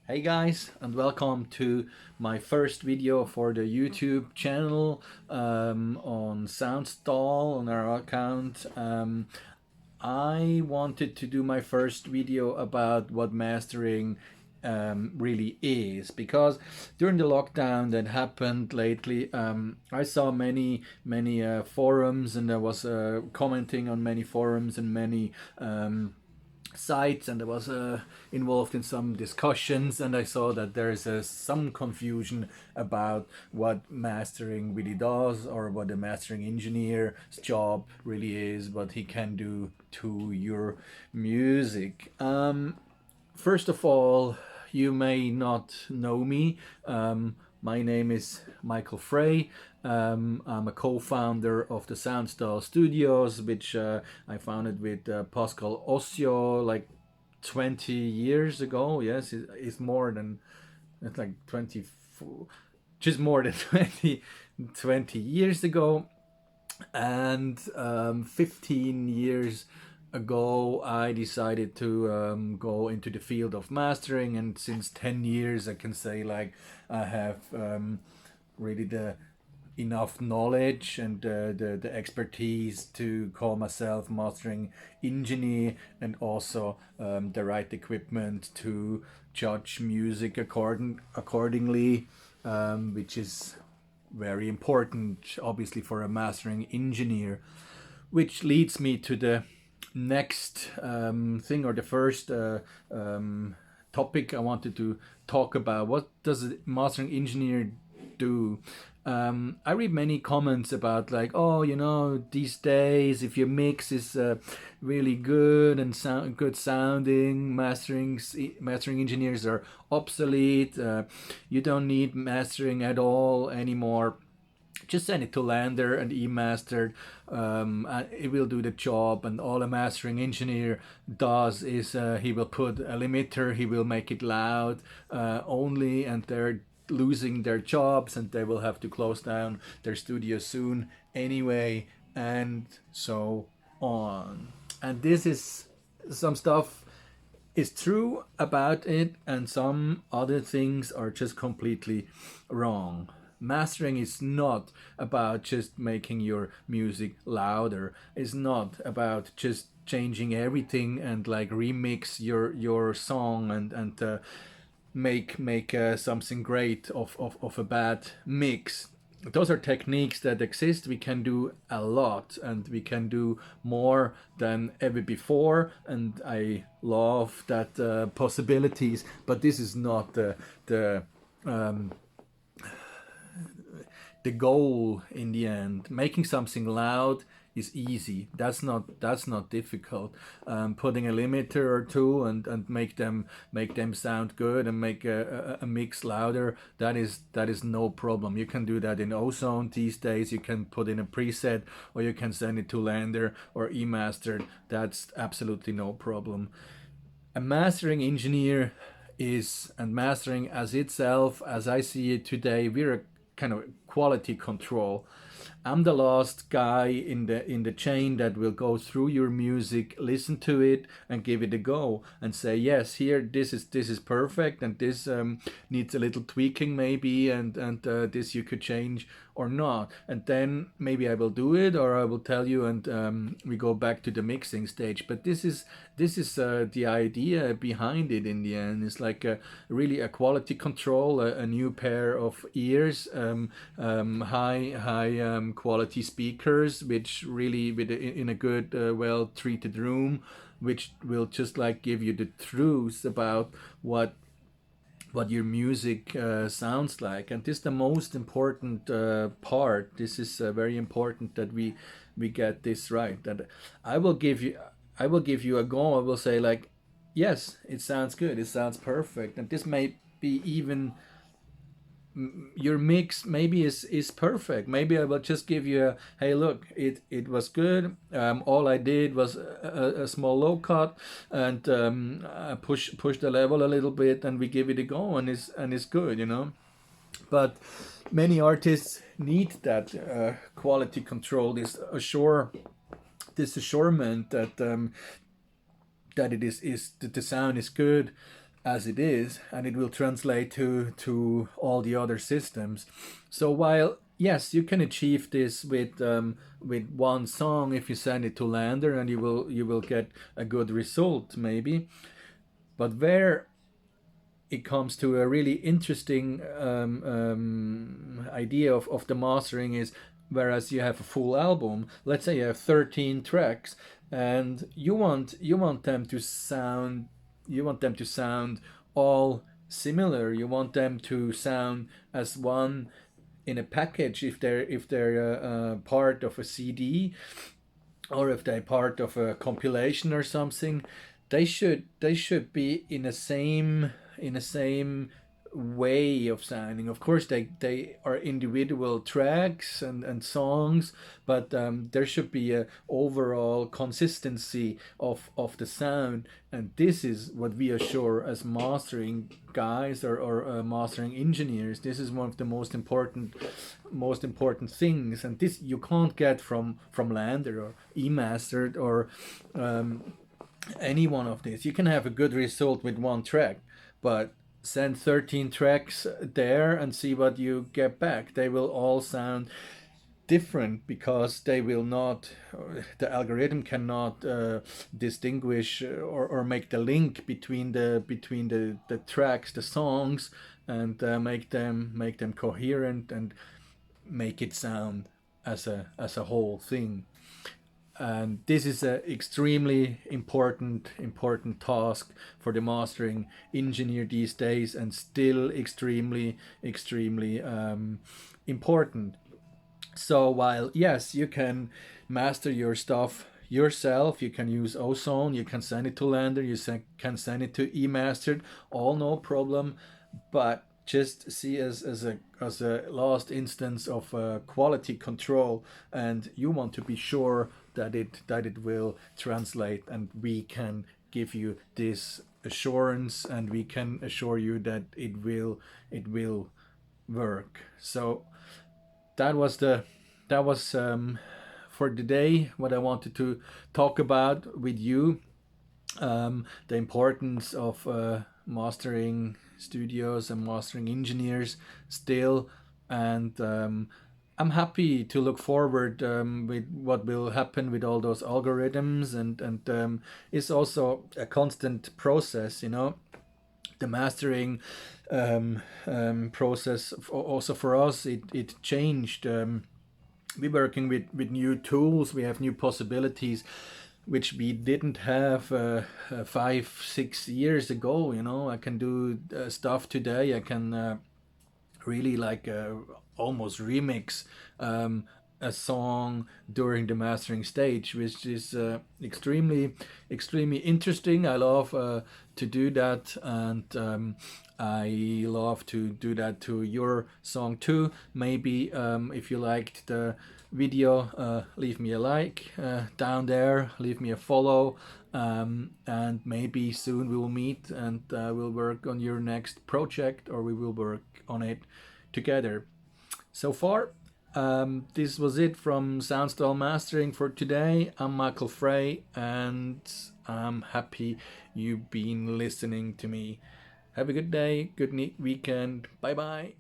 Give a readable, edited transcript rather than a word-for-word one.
Hey guys, and welcome to my first video for the YouTube channel on Soundstall on our account. I wanted to do my first video about what mastering really is, because during the lockdown that happened lately, I saw many forums, and I was commenting on many forums and many sites, and I was involved in some discussions, and I saw that there is some confusion about what mastering really does, or what a mastering engineer's job really is, what he can do to your music. First of all, you may not know me. My name is Michael Frey. I'm a co-founder of the Soundstall Studios, which I founded with Pascal Ossio like 20 years ago. Yes, it's more than, it's like 24, just more than 20 years ago. And 15 years ago, I decided to go into the field of mastering, and since 10 years, I can say like I have really the enough knowledge and the expertise to call myself mastering engineer, and also the right equipment to judge music accordingly, which is very important, obviously, for a mastering engineer. Which leads me to the next thing, or the first topic I wanted to talk about. What does a mastering engineer do? I read many comments about like, oh, these days, if your mix is really good and good sounding, mastering engineers are obsolete. You don't need mastering at all anymore. Just send it to Lander and e-mastered. It will do the job, and all a mastering engineer does is he will put a limiter, he will make it loud only, and they're losing their jobs, and they will have to close down their studio soon anyway, and so on. And this is some stuff is true about it, and some other things are just completely wrong. Mastering is not about just making your music louder. It's not about just changing everything and like remix your song and make something great of a bad mix. Those are techniques that exist. We can do a lot, and we can do more than ever before, and I love that possibilities. But this is not um, the goal in the end. Making something loud is easy. That's not difficult. Putting a limiter or two and make them sound good, and make a mix louder, that is no problem. You can do that in Ozone these days. You can put in a preset, or you can send it to Lander or e-mastered. That's absolutely no problem. A mastering engineer is, and mastering as itself, as I see it today, we're a kind of quality control. I'm the last guy in the chain that will go through your music, listen to it, and give it a go, and say, yes, here, this is perfect, and this needs a little tweaking maybe, and this you could change or not. And then maybe I will do it, or I will tell you, and we go back to the mixing stage. But this is the idea behind it. In the end, it's like really a quality control, a new pair of ears, high quality speakers, which really in a good well treated room, which will just like give you the truth about what your music sounds like. And this is the most important part. This is very important that we get this right. That I will give you a go. I will say like, yes, it sounds good, it sounds perfect, and this may be even your mix maybe is perfect. Maybe I will just give you a, hey, look, it was good. All I did was a small low cut, and push the level a little bit, and we give it a go, and it's good. But many artists need that quality control, this assurement that that it is that the sound is good, as it is, and it will translate to all the other systems. So while yes, you can achieve this with one song if you send it to Lander, and you will get a good result maybe. But where it comes to a really interesting idea of the mastering is, whereas you have a full album, let's say you have 13 tracks, and you want them to sound, all similar. You want them to sound as one in a package, if they're part of a CD, or if they're part of a compilation or something. They should be in the same way of sounding. Of course, they are individual tracks and songs, but there should be a overall consistency of the sound, and this is what we assure as mastering guys, or mastering engineers. This is one of the most important things, and this you can't get from Lander or eMastered or any one of these. You can have a good result with one track, but send 13 tracks there and see what you get back. They will all sound different, because they will not, the algorithm cannot distinguish, or make the link between the tracks, the songs, and make them coherent, and make it sound as a whole thing. And this is an extremely important task for the mastering engineer these days, and still extremely important. So while yes, you can master your stuff yourself, you can use Ozone, you can send it to Lander, can send it to eMastered, all no problem. But just see as a last instance of quality control, and you want to be sure that it will translate, and we can give you this assurance, and we can assure you that it will work. So that was for today what I wanted to talk about with you. The importance of mastering studios and mastering engineers still, and I'm happy to look forward with what will happen with all those algorithms, and it's also a constant process. The mastering process also for us, it changed. We're working with new tools, we have new possibilities which we didn't have 5 6 years ago. I can do stuff today. I can really like almost remix a song during the mastering stage, which is extremely interesting. I love to do that, and I love to do that to your song too. Maybe if you liked the video, leave me a like down there, leave me a follow, and maybe soon we will meet, and we'll work on your next project, or we will work on it together. So far, this was it from Soundstall Mastering for today. I'm Michael Frey, and I'm happy you've been listening to me. Have a good day, good weekend. Bye bye.